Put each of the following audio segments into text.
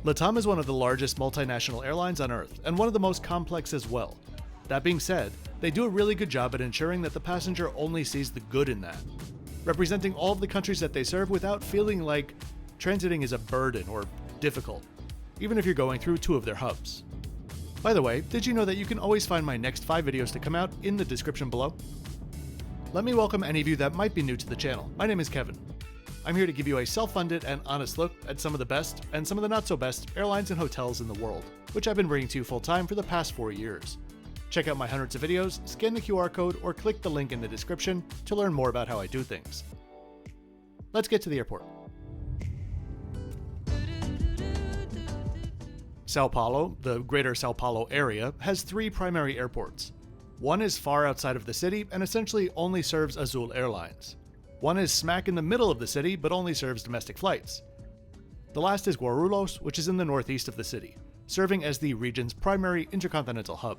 LATAM is one of the largest multinational airlines on Earth, and one of the most complex as well. That being said, they do a really good job at ensuring that the passenger only sees the good in that, representing all of the countries that they serve without feeling like transiting is a burden or difficult, even if you're going through 2 of their hubs. By the way, did you know that you can always find my next 5 videos to come out in the description below? Let me welcome any of you that might be new to the channel. My name is Kevin. I'm here to give you a self-funded and honest look at some of the best and some of the not so best airlines and hotels in the world, which I've been bringing to you full time for the past 4 years. Check out my hundreds of videos, scan the QR code, or click the link in the description to learn more about how I do things. Let's get to the airport. Sao Paulo, the greater Sao Paulo area, has 3 primary airports. One is far outside of the city and essentially only serves Azul Airlines. One is smack in the middle of the city but only serves domestic flights. The last is Guarulhos, which is in the northeast of the city, serving as the region's primary intercontinental hub.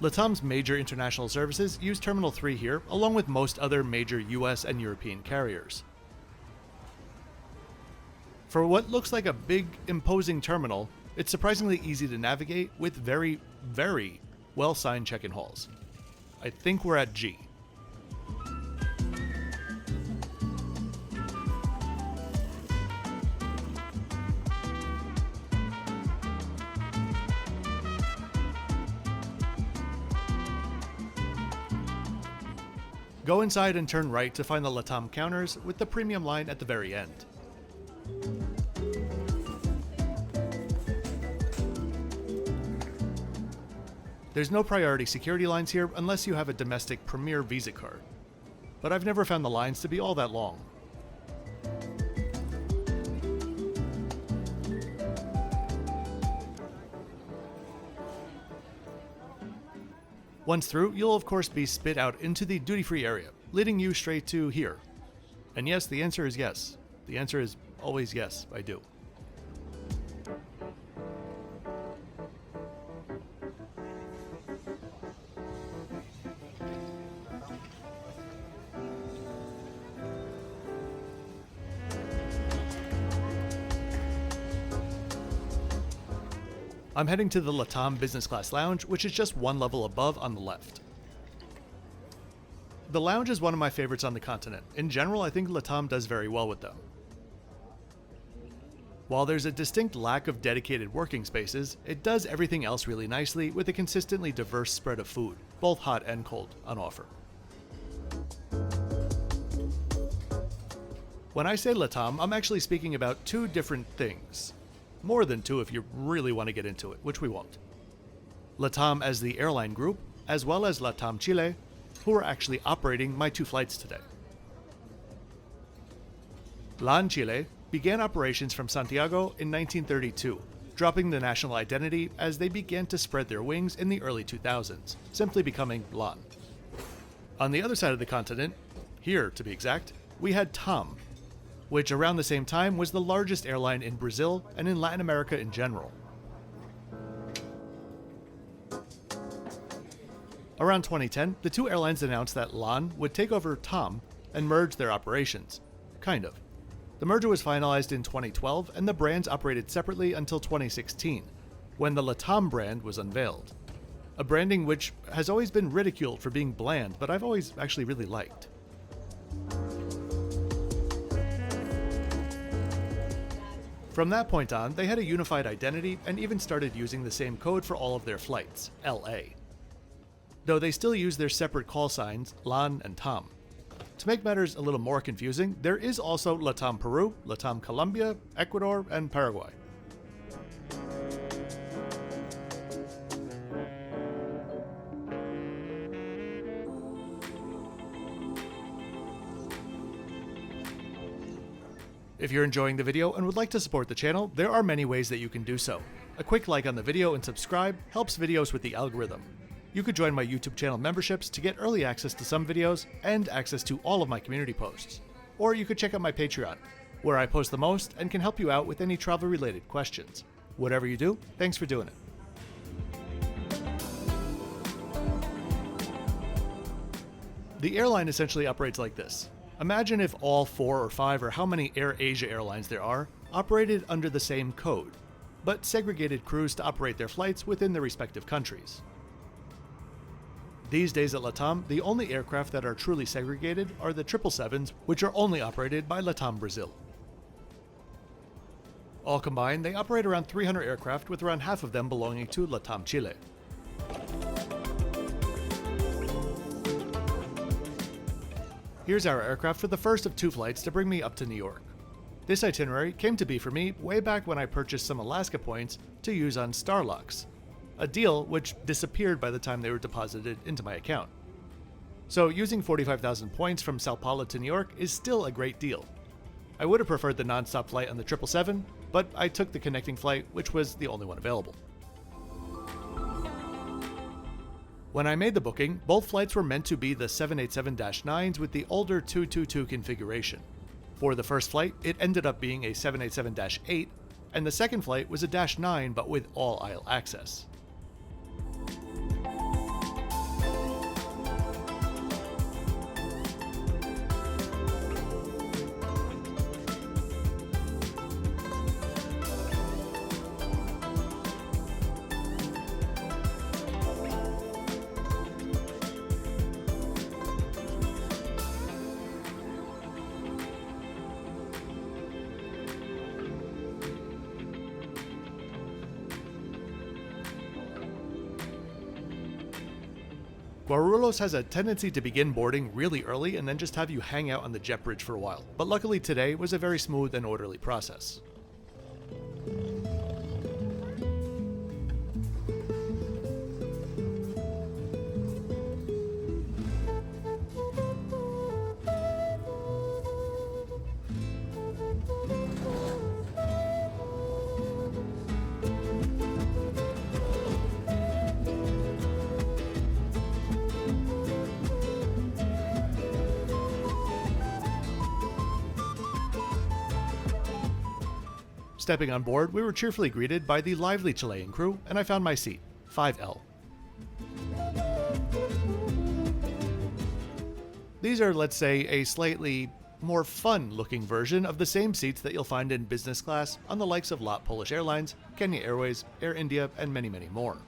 LATAM's major international services use Terminal 3 here, along with most other major US and European carriers. For what looks like a big, imposing terminal, it's surprisingly easy to navigate with very, very well-signed check-in halls. I think we're at G. Go inside and turn right to find the LATAM counters with the premium line at the very end. There's no priority security lines here unless you have a domestic Premier Visa card, but I've never found the lines to be all that long. Once through, you'll of course be spit out into the duty-free area, leading you straight to here. And yes, the answer is yes. The answer is always yes, I do. I'm heading to the LATAM Business Class Lounge, which is just one level above on the left. The lounge is one of my favorites on the continent. In general, I think LATAM does very well with them. While there's a distinct lack of dedicated working spaces, it does everything else really nicely with a consistently diverse spread of food, both hot and cold, on offer. When I say LATAM, I'm actually speaking about 2 different things. More than 2 if you really want to get into it, which we won't. LATAM as the airline group, as well as LATAM Chile, who are actually operating my 2 flights today. LAN Chile began operations from Santiago in 1932, dropping the national identity as they began to spread their wings in the early 2000s, simply becoming LAN. On the other side of the continent, here to be exact, we had TAM, which around the same time was the largest airline in Brazil and in Latin America in general. Around 2010, the 2 airlines announced that LAN would take over TAM and merge their operations. Kind of. The merger was finalized in 2012 and the brands operated separately until 2016, when the LATAM brand was unveiled. A branding which has always been ridiculed for being bland, but I've always actually really liked. From that point on, they had a unified identity and even started using the same code for all of their flights, LA. Though they still use their separate call signs, LAN and TAM. To make matters a little more confusing, there is also LATAM Peru, LATAM Colombia, Ecuador, and Paraguay. If you're enjoying the video and would like to support the channel, there are many ways that you can do so. A quick like on the video and subscribe helps videos with the algorithm. You could join my YouTube channel memberships to get early access to some videos and access to all of my community posts. Or you could check out my Patreon, where I post the most and can help you out with any travel-related questions. Whatever you do, thanks for doing it. The airline essentially operates like this. Imagine if all 4 or 5 or how many Air Asia airlines there are operated under the same code, but segregated crews to operate their flights within their respective countries. These days at LATAM, the only aircraft that are truly segregated are the 777s, which are only operated by LATAM Brazil. All combined, they operate around 300 aircraft, with around half of them belonging to LATAM Chile. Here's our aircraft for the first of 2 flights to bring me up to New York. This itinerary came to be for me way back when I purchased some Alaska points to use on Starlux, a deal which disappeared by the time they were deposited into my account. So using 45,000 points from Sao Paulo to New York is still a great deal. I would have preferred the non-stop flight on the 777, but I took the connecting flight, which was the only one available. When I made the booking, both flights were meant to be the 787-9s with the older 222 configuration. For the first flight, it ended up being a 787-8, and the second flight was a -9 but with all aisle access. Guarulhos has a tendency to begin boarding really early and then just have you hang out on the jet bridge for a while, but luckily today was a very smooth and orderly process. Stepping on board, we were cheerfully greeted by the lively Chilean crew, and I found my seat, 5L. These are, let's say, a slightly more fun-looking version of the same seats that you'll find in business class on the likes of LAT Polish Airlines, Kenya Airways, Air India, and many, many more.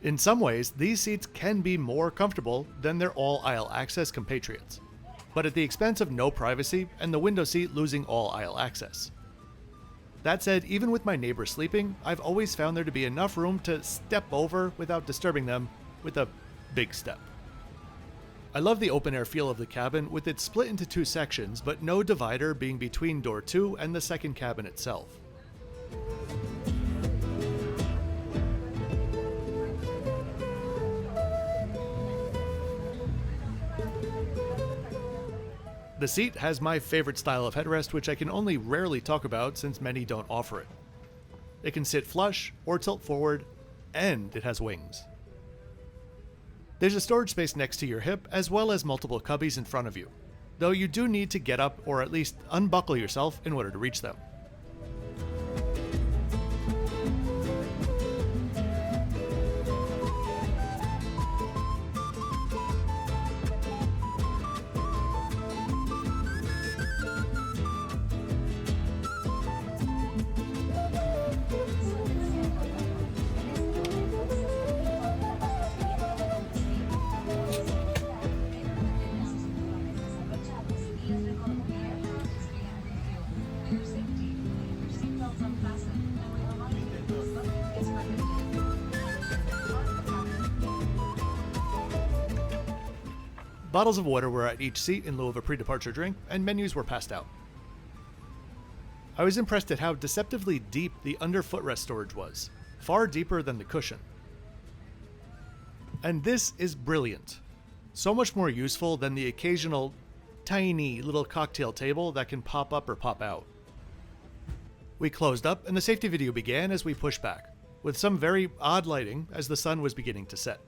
In some ways, these seats can be more comfortable than their all-aisle access compatriots, but at the expense of no privacy and the window seat losing all aisle access. That said, even with my neighbors sleeping, I've always found there to be enough room to step over without disturbing them with a big step. I love the open air feel of the cabin with it split into 2 sections, but no divider being between door 2 and the second cabin itself. The seat has my favorite style of headrest, which I can only rarely talk about since many don't offer it. It can sit flush or tilt forward, and it has wings. There's a storage space next to your hip, as well as multiple cubbies in front of you, though you do need to get up or at least unbuckle yourself in order to reach them. Bottles of water were at each seat in lieu of a pre-departure drink, and menus were passed out. I was impressed at how deceptively deep the under footrest storage was, far deeper than the cushion. And this is brilliant. So much more useful than the occasional tiny little cocktail table that can pop up or pop out. We closed up and the safety video began as we pushed back, with some very odd lighting as the sun was beginning to set.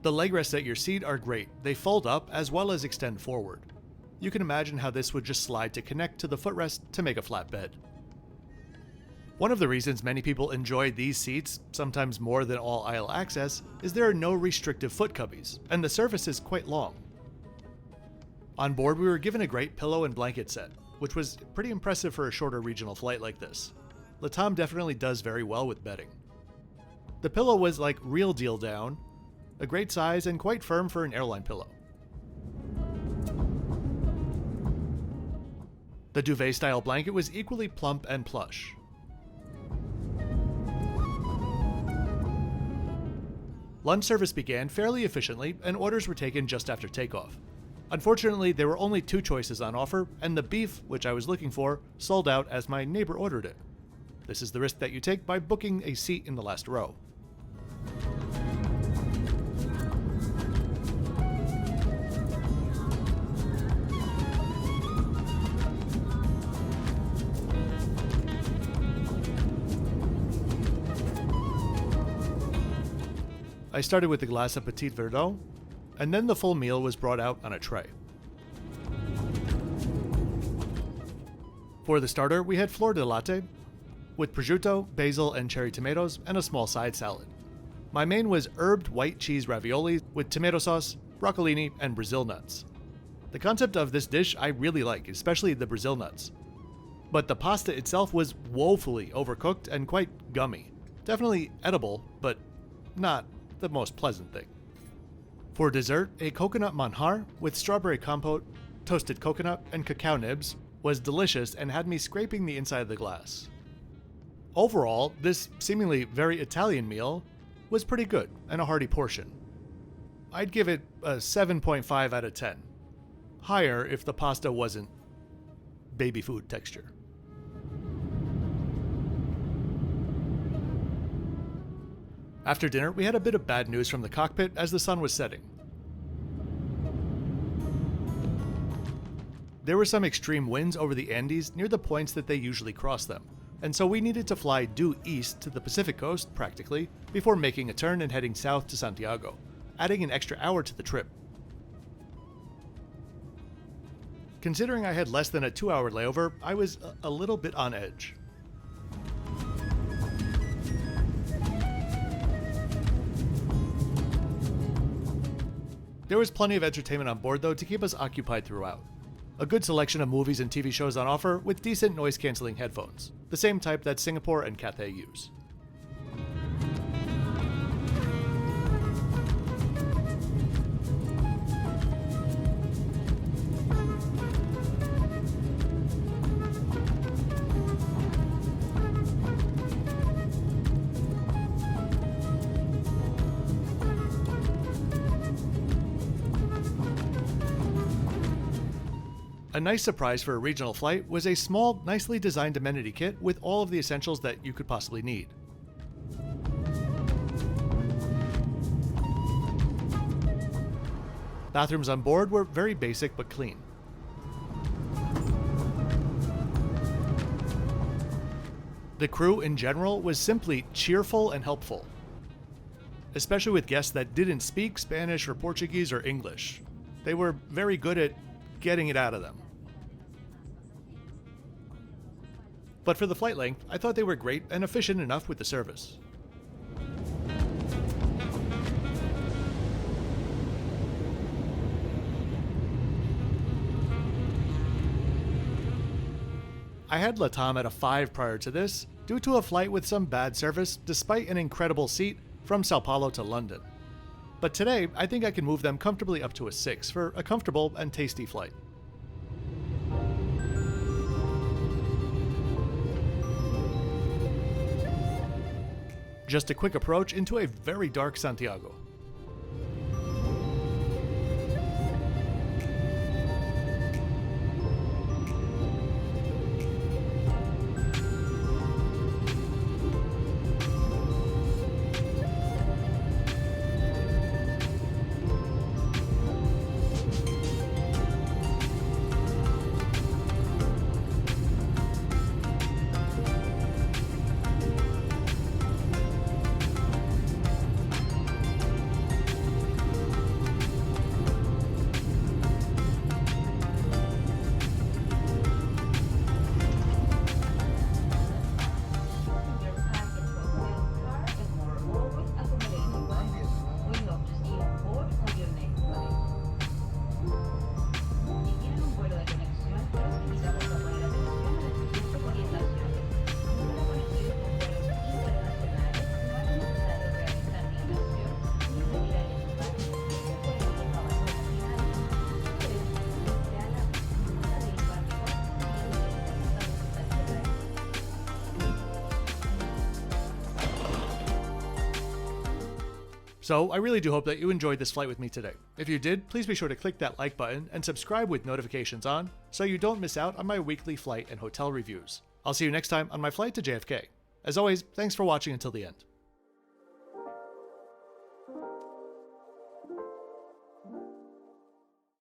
The leg rests at your seat are great. They fold up as well as extend forward. You can imagine how this would just slide to connect to the footrest to make a flat bed. One of the reasons many people enjoy these seats, sometimes more than all aisle access, is there are no restrictive foot cubbies, and the surface is quite long. On board, we were given a great pillow and blanket set, which was pretty impressive for a shorter regional flight like this. LATAM definitely does very well with bedding. The pillow was like real deal down, a great size and quite firm for an airline pillow. The duvet-style blanket was equally plump and plush. Lunch service began fairly efficiently, and orders were taken just after takeoff. Unfortunately, there were only 2 choices on offer, and the beef, which I was looking for, sold out as my neighbor ordered it. This is the risk that you take by booking a seat in the last row. I started with a glass of Petit Verdot, and then the full meal was brought out on a tray. For the starter, we had flor de latte, with prosciutto, basil, and cherry tomatoes, and a small side salad. My main was herbed white cheese ravioli with tomato sauce, broccolini, and Brazil nuts. The concept of this dish I really like, especially the Brazil nuts. But the pasta itself was woefully overcooked and quite gummy. Definitely edible, but not the most pleasant thing. For dessert, a coconut manjar with strawberry compote, toasted coconut, and cacao nibs was delicious and had me scraping the inside of the glass. Overall, this seemingly very Italian meal was pretty good and a hearty portion. I'd give it a 7.5 out of 10. Higher if the pasta wasn't baby food texture. After dinner, we had a bit of bad news from the cockpit as the sun was setting. There were some extreme winds over the Andes near the points that they usually cross them, and so we needed to fly due east to the Pacific coast, practically, before making a turn and heading south to Santiago, adding an extra hour to the trip. Considering I had less than a 2-hour layover, I was a little bit on edge. There was plenty of entertainment on board though to keep us occupied throughout. A good selection of movies and TV shows on offer with decent noise-canceling headphones, the same type that Singapore and Cathay use. A nice surprise for a regional flight was a small, nicely designed amenity kit with all of the essentials that you could possibly need. Bathrooms on board were very basic but clean. The crew in general was simply cheerful and helpful, especially with guests that didn't speak Spanish or Portuguese or English. They were very good at getting it out of them. But for the flight length, I thought they were great and efficient enough with the service. I had LATAM at a 5 prior to this, due to a flight with some bad service despite an incredible seat from Sao Paulo to London. But today, I think I can move them comfortably up to a 6 for a comfortable and tasty flight. Just a quick approach into a very dark Santiago. So I really do hope that you enjoyed this flight with me today. If you did, please be sure to click that like button and subscribe with notifications on so you don't miss out on my weekly flight and hotel reviews. I'll see you next time on my flight to JFK. As always, thanks for watching until the end.